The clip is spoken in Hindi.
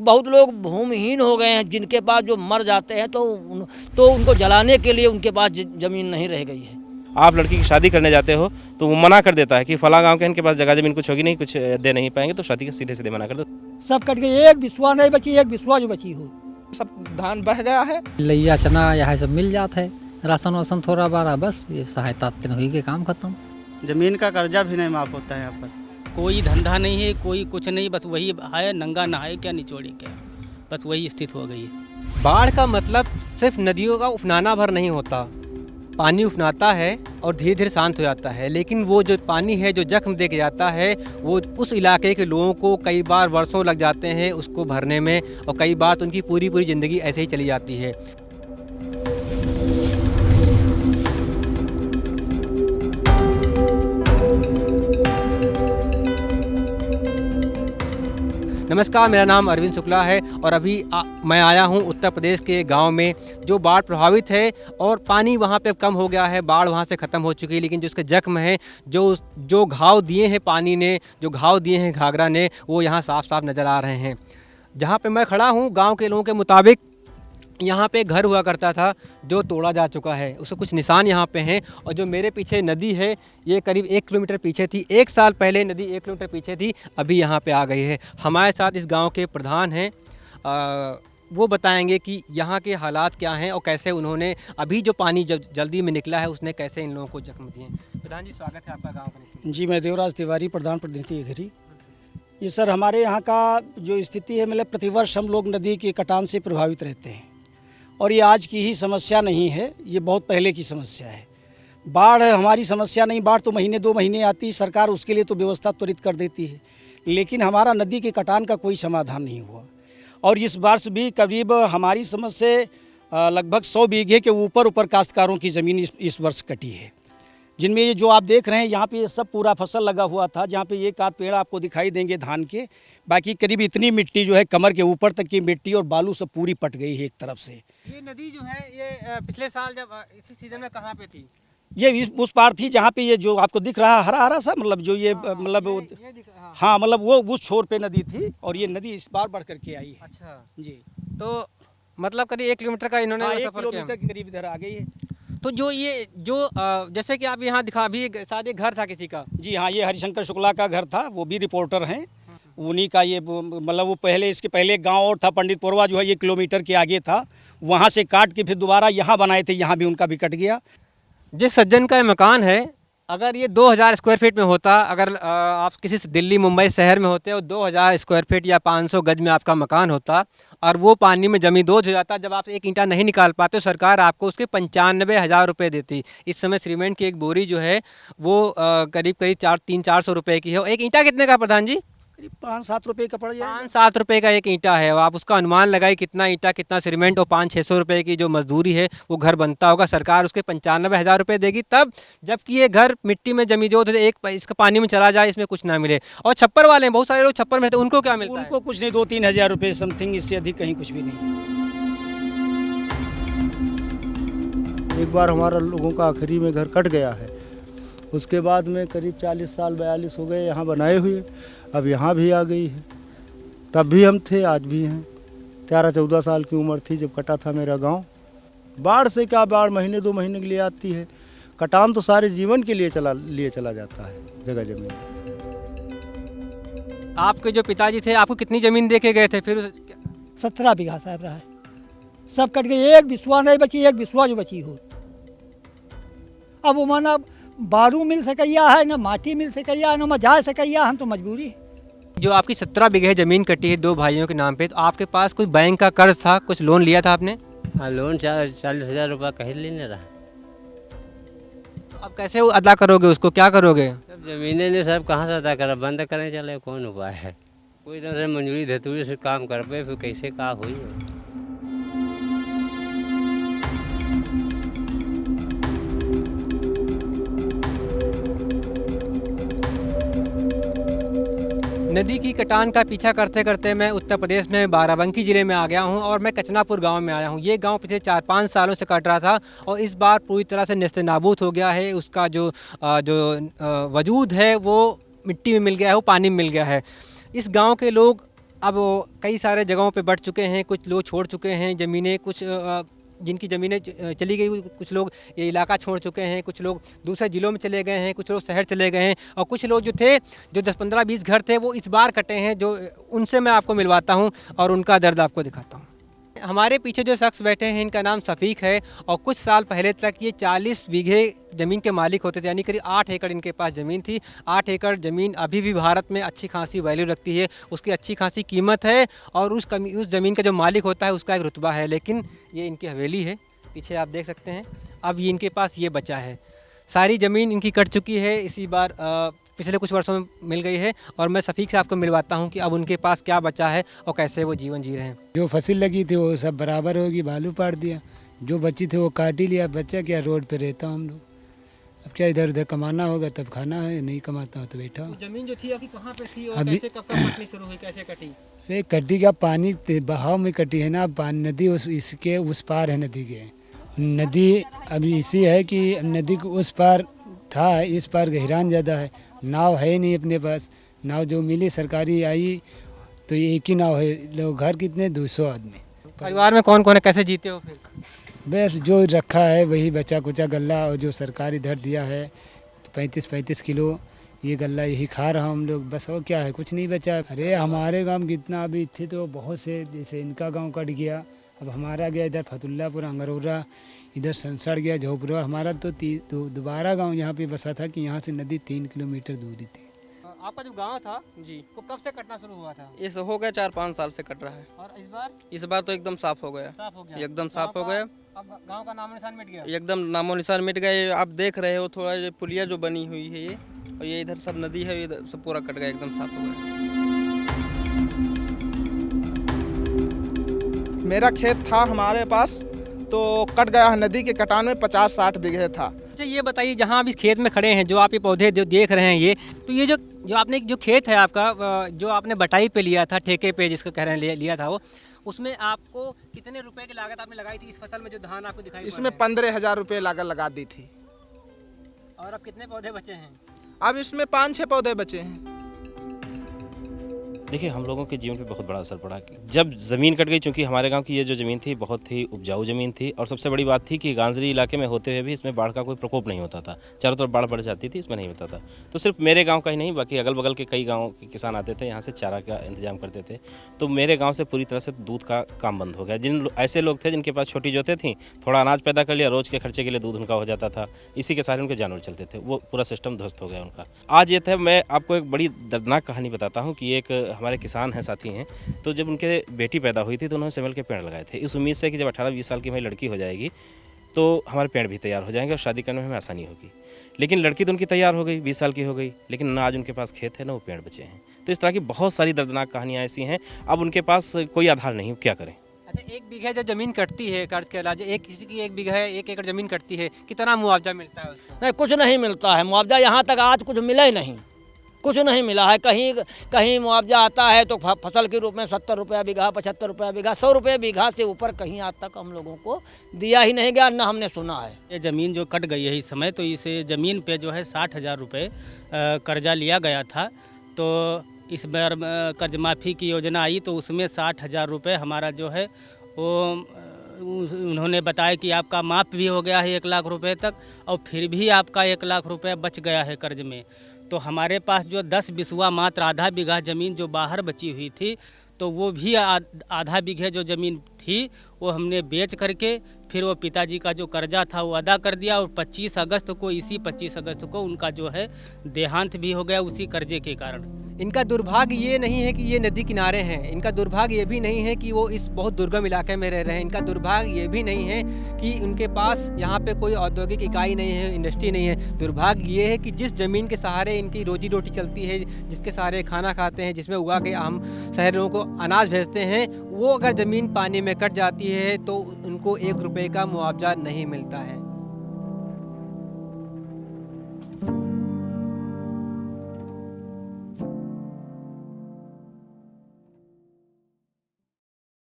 बहुत लोग भूमिहीन हो गए हैं, जिनके पास जो मर जाते हैं तो उनको जलाने के लिए उनके पास ज़मीन नहीं रह गई है। आप लड़की की शादी करने जाते हो तो वो मना कर देता है कि फला गांव के इनके पास जगह जमीन कुछ होगी नहीं, कुछ दे नहीं पाएंगे, तो शादी के सीधे सीधे मना कर दो। सब कट गई, एक बिस्वा नहीं बची, एक बिस्वा जो बची हो। सब धान बह गया है, लैया चना यह सब मिल जाता है, राशन वासन थोड़ा बारा, बस ये सहायता हुई के काम खत्म। जमीन का कर्जा भी नहीं माफ होता है यहाँ पर। कोई धंधा नहीं है, कोई कुछ नहीं, बस वही है, नंगा नहाए क्या निचोड़े क्या, बस वही स्थिति हो गई है। बाढ़ का मतलब सिर्फ नदियों का उफनाना भर नहीं होता, पानी उफनाता है और धीरे धीरे शांत हो जाता है, लेकिन वो जो पानी है जो जख्म दे के जाता है वो उस इलाके के लोगों को कई बार वर्षों लग जाते हैं उसको भरने में, और कई बार तो उनकी पूरी पूरी ज़िंदगी ऐसे ही चली जाती है। नमस्कार, मेरा नाम अरविंद शुक्ला है और अभी मैं आया हूं उत्तर प्रदेश के गांव में जो बाढ़ प्रभावित है, और पानी वहां पे कम हो गया है, बाढ़ वहां से ख़त्म हो चुकी है, लेकिन जो उसके जख्म हैं, जो घाव दिए हैं पानी ने, जो घाव दिए हैं घाघरा ने, वो यहाँ साफ साफ नज़र आ रहे हैं। जहाँ पे मैं खड़ा हूँ, गाँव के लोगों के मुताबिक यहाँ पे घर हुआ करता था जो तोड़ा जा चुका है, उसके कुछ निशान यहाँ पे हैं। और जो मेरे पीछे नदी है ये करीब 1 किलोमीटर पीछे थी, 1 साल पहले नदी 1 किलोमीटर पीछे थी, अभी यहाँ पे आ गई है। हमारे साथ इस गांव के प्रधान हैं, वो बताएंगे कि यहाँ के हालात क्या हैं और कैसे उन्होंने अभी जो पानी जल्दी में निकला है उसने कैसे इन लोगों को जख्म दिए। प्रधान जी, स्वागत है आपका गाँव का। जी, मैं देवराज तिवारी, प्रधान प्रतिनिधि घरी। ये सर हमारे यहाँ का जो स्थिति है, मतलब प्रतिवर्ष हम लोग नदी के कटान से प्रभावित रहते हैं, और ये आज की ही समस्या नहीं है, ये बहुत पहले की समस्या है। बाढ़ हमारी समस्या नहीं, बाढ़ तो महीने 2 महीने आती है, सरकार उसके लिए तो व्यवस्था त्वरित कर देती है, लेकिन हमारा नदी के कटान का कोई समाधान नहीं हुआ। और इस वर्ष भी करीब हमारी समझ से लगभग 100 बीघे के ऊपर काश्तकारों की ज़मीन इस वर्ष कटी है, जिनमें ये जो आप देख रहे हैं यहाँ पे ये सब पूरा फसल लगा हुआ था, जहाँ पे एक आध पेड़ आपको दिखाई देंगे धान के, बाकी करीब इतनी मिट्टी जो है कमर के ऊपर तक की मिट्टी और बालू सब पूरी पट गई है एक तरफ से। ये नदी जो है ये पिछले साल जब इसी सीजन में कहाँ पे थी? ये उस पार थी जहाँ पे ये जो आपको दिख रहा हरा हरा सा, मतलब जो ये मतलब हाँ, मतलब वो उस छोर पे नदी थी, और ये नदी इस बार बढ़ करके आई है। अच्छा जी, तो मतलब करीब 1 किलोमीटर का इन्होंने 1 सफर किया। किलोमीटर के करीब इधर आ गई है। तो जो जैसे कि आप यहाँ दिखा भी शायद एक घर था किसी का। जी हाँ, ये हरिशंकर शुक्ला का घर था, वो भी रिपोर्टर हैं, उन्हीं का ये मतलब वो पहले इसके पहले गांव और था पंडितपुरवा, जो है 1 किलोमीटर के आगे था, वहाँ से काट के फिर दोबारा यहाँ बनाए थे, यहाँ भी उनका भी कट गया। जिस सज्जन का ये मकान है, अगर ये 2000 स्क्वायर फीट में होता, अगर आप किसी दिल्ली मुंबई शहर में होते और 2000 स्क्वायर फीट या 500 गज में आपका मकान होता और वो पानी में जमींदोज हो जाता, जब आप एक ईंटा नहीं निकाल पाते, सरकार आपको उसके 95,000 रुपये देती। इस समय सीमेंट की एक बोरी जो है वो करीब 300-400 रुपये की है। एक ईंटा कितने का प्रधान जी? करीब 5-7 रुपये का पड़ जाएगा। 5-7 रुपये का एक ईंटा है, आप उसका अनुमान लगाए कितना ईंटा कितना सीमेंट, और 500-600 रुपये की जो मजदूरी है वो घर बनता होगा। सरकार उसके 95,000 रुपये देगी तब, जबकि ये घर मिट्टी में जमी जो एक इसका पानी में चला जाए, इसमें कुछ ना मिले। और छप्पर वाले हैं, बहुत सारे लोग छप्पर में रहते हैं, उनको क्या मिलता है? उनको कुछ नहीं, 2-3 हज़ार रुपये समथिंग, इससे अधिक कहीं कुछ भी नहीं। एक बार हमारा लोगों का आखिरी में घर कट गया है, उसके बाद में करीब 40 साल 42 हो गए यहाँ बनाए हुए, अब यहाँ भी आ गई है। तब भी हम थे, आज भी हैं। 13-14 साल की उम्र थी जब कटा था मेरा गांव। बाढ़ से क्या, बाढ़ महीने 2 महीने के लिए आती है, कटान तो सारे जीवन के लिए चला जाता है जगह जमीन। आपके जो पिताजी थे, आपको कितनी ज़मीन दे के गए थे फिर? 17 बीघा साहब रहा है, सब कट गई, एक बिस्वा नहीं बची, एक बिस्वा जो बची हो। अब वो माना बारू मिल सकैया है, ना माटी मिल सकैया है, ना मजा सकैया, हम तो मजबूरी है। जो आपकी 17 बीघे ज़मीन कटी है 2 भाइयों के नाम पे, तो आपके पास कुछ बैंक का कर्ज था, कुछ लोन लिया था आपने? हाँ, लोन 40,000 रुपये कहीं लेने रहा। तो अब कैसे वो अदा करोगे, उसको क्या करोगे? सब जमीनें ने सब कहाँ से अदा करा, बंद करें चले, कौन उपाय है? कोई तरह से मंजूरी धतूरी से काम कर पे, फिर कैसे का हुई। नदी की कटान का पीछा करते करते मैं उत्तर प्रदेश में बाराबंकी ज़िले में आ गया हूं, और मैं कचनापुर गांव में आया हूं। ये गांव पिछले 4-5 सालों से कट रहा था, और इस बार पूरी तरह से नेस्तनाबूद हो गया है। उसका जो वजूद है वो मिट्टी में मिल गया है, वो पानी में मिल गया है। इस गांव के लोग अब कई सारे जगहों पे बढ़ चुके हैं, कुछ लोग छोड़ चुके हैं ज़मीनें, कुछ जिनकी ज़मीनें चली गई, कुछ लोग ये इलाका छोड़ चुके हैं, कुछ लोग दूसरे ज़िलों में चले गए हैं, कुछ लोग शहर चले गए हैं, और कुछ लोग जो थे, जो 10-15-20 घर थे, वो इस बार कटे हैं। जो उनसे मैं आपको मिलवाता हूँ और उनका दर्द आपको दिखाता हूँ। हमारे पीछे जो शख्स बैठे हैं, इनका नाम शफीक है, और कुछ साल पहले तक ये 40 बीघे ज़मीन के मालिक होते थे, यानी करीब 8 एकड़ इनके पास ज़मीन थी। 8 एकड़ ज़मीन अभी भी भारत में अच्छी खासी वैल्यू रखती है, उसकी अच्छी खासी कीमत है, और उस ज़मीन का जो मालिक होता है उसका एक रुतबा है। लेकिन ये इनकी हवेली है, पीछे आप देख सकते हैं। अब ये इनके पास ये बचा है, सारी ज़मीन इनकी कट चुकी है, इसी बार पिछले कुछ वर्षों में मिल गई है। और मैं शफीक से आपको मिलवाता हूँ कि अब उनके पास क्या बचा है और कैसे वो जीवन जी रहे हैं। जो फसल लगी थी वो सब बराबर होगी, बालू पाड़ दिया, जो बची थी वो काट ही लिया। बच्चा क्या, रोड पे रहता हूँ हम लोग, अब क्या इधर उधर कमाना होगा तब खाना है, नहीं कमाता हो तो बैठा हो। ज़मीन जो थी आपकी कहाँ पे थी और कैसे कब कटनी शुरू हुई, कैसे कटी? अरे कटी का पानी बहाव में कटी है ना, पानी नदी इसके उस पार है नदी के। नदी अभी इसी है कि नदी के उस पार था, इस पार गहरान ज़्यादा है, नाव है नहीं अपने पास। नाव जो मिली सरकारी आई तो ये एक ही नाव है। लोग घर कितने, 200 आदमी। परिवार में कौन कौन है, कैसे जीते हो फिर? बस जो रखा है वही बचा कुचा गल्ला, और जो सरकार इधर दिया है 35 किलो ये गल्ला, यही खा रहा हम लोग बस। और क्या है, कुछ नहीं बचा। अरे हमारे गांव कितना अभी थे तो बहुत से, जैसे इनका गांव कट गया, अब हमारा गया इधर फतुल्लापुर, अंगरौरा, इधर संसड़ गया, झोपड़ा। हमारा तो दोबारा गांव यहाँ पे बसा था कि यहाँ से नदी 3 किलोमीटर दूरी थी। आपका जो गांव था जी, वो कब से कटना शुरू हुआ था? ये हो गया 4-5 साल से कट रहा है। और इस बार? इस बार तो एकदम साफ हो गया, एकदम साफ हो गया। अब गांव का नामो निशान मिट गया, एकदम नामो निशान मिट गए। आप देख रहे हो थोड़ा ये पुलिया जो बनी हुई है ये, और ये इधर सब नदी है, इधर सब पूरा कट गया, एकदम साफ हो गया। मेरा खेत था हमारे पास तो कट गया है, नदी के कटान में 50-60 बीघे था। अच्छा ये बताइए, जहाँ आप इस खेत में खड़े हैं, जो आप ये पौधे जो देख रहे हैं, ये तो ये जो आपने जो खेत है आपका, जो आपने बटाई पे लिया था, ठेके पे जिसको कह रहे हैं लिया था, वो उसमें आपको कितने रुपए की लागत आपने लगाई थी इस फसल में, जो धान आपको दिखाई? इसमें 15,000 रुपये लागत लगा दी थी। और अब कितने पौधे बचे हैं? अब इसमें 5-6 पौधे बचे हैं। देखिए, हम लोगों के जीवन पे बहुत बड़ा असर पड़ा। जब ज़मीन कट गई, चूँकि हमारे गांव की ये जो ज़मीन थी बहुत ही उपजाऊ ज़मीन थी, और सबसे बड़ी बात थी कि गांजरी इलाके में होते हुए भी इसमें बाढ़ का कोई प्रकोप नहीं होता था। चारों तरफ बाढ़ बढ़ जाती थी, इसमें नहीं होता था। तो सिर्फ मेरे गांव का ही नहीं, बाकी अगल बगल के कई गाँव के किसान आते थे, यहाँ से चारा का इंतजाम करते थे। तो मेरे गाँव से पूरी तरह से दूध का काम बंद हो गया। जिन ऐसे लोग थे जिनके पास छोटी जोतें थीं, थोड़ा अनाज पैदा कर लिया, रोज़ के खर्चे के लिए दूध उनका हो जाता था, इसी के सारे उनके जानवर चलते थे, वो पूरा सिस्टम ध्वस्त हो गया उनका। आज ये था, मैं आपको एक बड़ी दर्दनाक कहानी बताता हूँ कि एक हमारे किसान हैं, साथी हैं, तो जब उनके बेटी पैदा हुई थी तो उन्होंने सेमल के पेड़ लगाए थे, इस उम्मीद से कि जब 18-20 साल की मेरी लड़की हो जाएगी तो हमारे पेड़ भी तैयार हो जाएंगे और शादी करने में हमें आसानी होगी। लेकिन लड़की तो उनकी तैयार हो गई, 20 साल की हो गई, लेकिन ना आज उनके पास खेत है ना वो पेड़ बचे हैं। तो इस तरह की बहुत सारी दर्दनाक कहानियाँ ऐसी हैं। अब उनके पास कोई आधार नहीं, क्या करें। अच्छा, 1 बीघा जब जमीन कटती है कर्ज के इलाज, एक किसी की 1 बीघा है, 1 एकड़ जमीन कटती है, कितना मुआवजा मिलता है उसको? नहीं, कुछ नहीं मिलता है मुआवजा, यहाँ तक आज कुछ मिला ही नहीं, कुछ नहीं मिला है। कहीं मुआवजा आता है तो फसल के रूप में 70 रुपया बीघा, 75 रुपया बीघा, 100 रुपये बीघा से ऊपर कहीं आज तक हम लोगों को दिया ही नहीं गया, ना हमने सुना है। ये ज़मीन जो कट गई है इस समय, तो इस ज़मीन पे जो है 60,000 रुपये कर्जा लिया गया था। तो इस बार कर्ज माफ़ी की योजना आई तो उसमें 60,000 रुपये हमारा जो है वो उन्होंने बताया कि आपका माफ़ भी हो गया है 1 लाख रुपए तक, और फिर भी आपका 1 लाख रुपए बच गया है कर्ज में। तो हमारे पास जो 10 बिस्वा मात्र आधा बीघा ज़मीन जो बाहर बची हुई थी, तो वो भी आधा बीघे जो ज़मीन थी वो हमने बेच करके फिर वो पिताजी का जो कर्जा था वो अदा कर दिया। और 25 अगस्त को, इसी 25 अगस्त को उनका जो है देहांत भी हो गया उसी कर्जे के कारण। इनका दुर्भाग्य ये नहीं है कि ये नदी किनारे हैं, इनका दुर्भाग्य ये भी नहीं है कि वो इस बहुत दुर्गम इलाके में रह रहे हैं, इनका दुर्भाग्य ये भी नहीं है कि उनके पास यहाँ पे कोई औद्योगिक इकाई नहीं है, इंडस्ट्री नहीं है। दुर्भाग्य ये है कि जिस ज़मीन के सहारे इनकी रोजी रोटी चलती है, जिसके सहारे खाना खाते हैं, जिसमें उगा के हम शहरों को अनाज भेजते हैं, वो अगर ज़मीन पानी में कट जाती है तो उनको 1 रुपये का मुआवजा नहीं मिलता है।